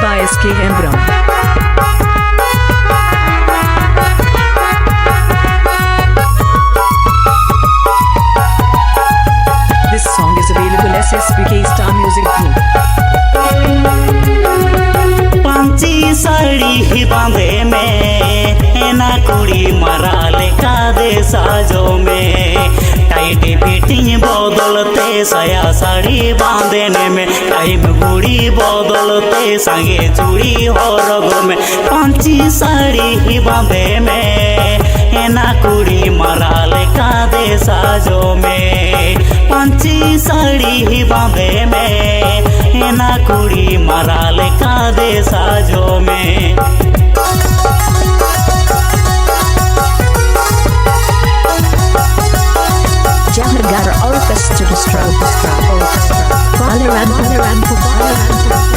by SK Hembram. This song is available SSBK Star Music Group. Panchi sari ही बांधे में ना कुड़ी मरा लेका दे साजो में टाइट फिटिंग बदलते साया साड़ी बांधने में टाइम बुड़ी बदलते संगे चूड़ी हो रगो में पांची साड़ी ही बांधे में ना कुड़ी मरा लेका दे साजो में पांची साड़ी ही बांधे में ना कुड़ी मरा लेका दे साजो में Jahargara Orchestra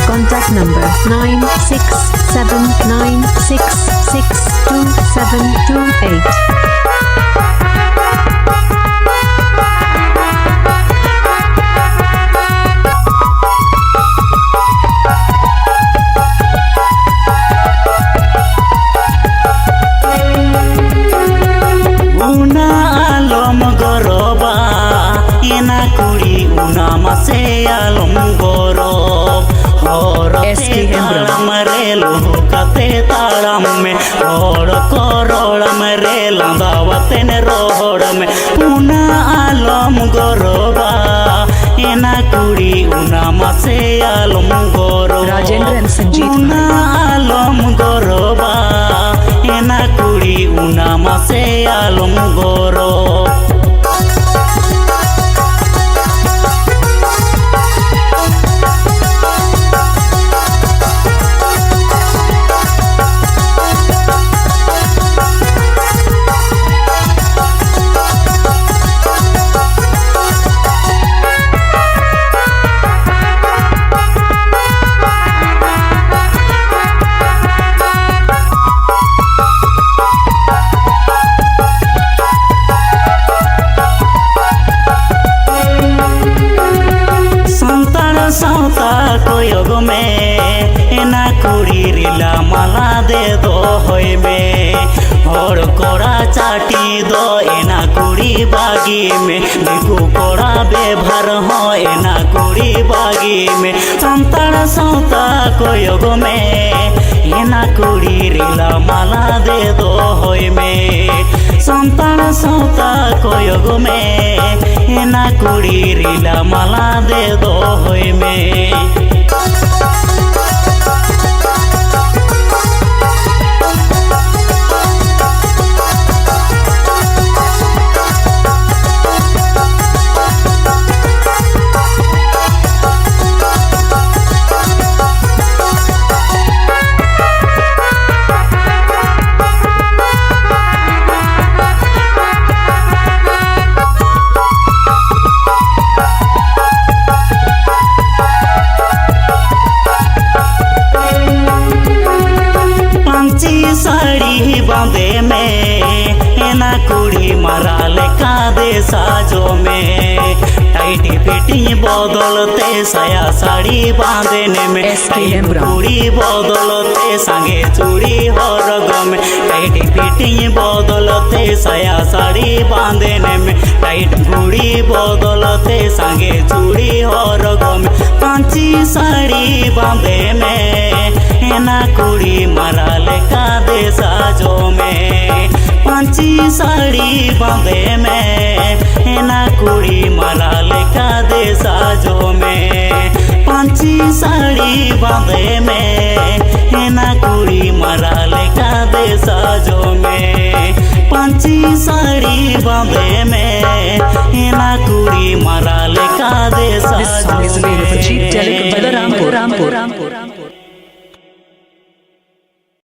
Contact number 9679662728. से आलम गोरो मरेलो कते ताड़म में और करोड़म रे लंदावते ने रोड में उना आलम गोरोबा एना कुड़ी उना मसे आलम गोरो राजेंद्र संजीत उना आलम गोरोबा एना कुड़ी उना मसे आलम गोरो कोयोग में एना कुड़ी रिला माला दे दो होय में और कोड़ा चाटी दो एना कुड़ी बागी में दिकु कोड़ा बेभर हो एना कुड़ी बागी में संतान सौता कोयोग में एना कुड़ी रिला माला दे दो होय में संतान सौता कोयोग में एना कुड़ी रिला माला दे दो होय में साड़ी बांधे में एना कुड़ी मरा लेका दे साजो में टाइट फिटिंग बदलते साया साड़ी बांधने में टाइट कुड़ी बदलते संगे चूड़ी हो रगो में टाइट फिटिंग बदलते साया साड़ी बांधने में टाइट कुड़ी बदलते संगे चूड़ी हो रगो में पांची साड़ी बांधे में एना कुड़ी मरा लेका दे साजो में पांची साड़ी बांधे में एना कुड़ी मरा लेका दे साजो में पांची साड़ी बांधे में एना कुड़ी मरा लेका दे साजो में पांची साड़ी बांधे में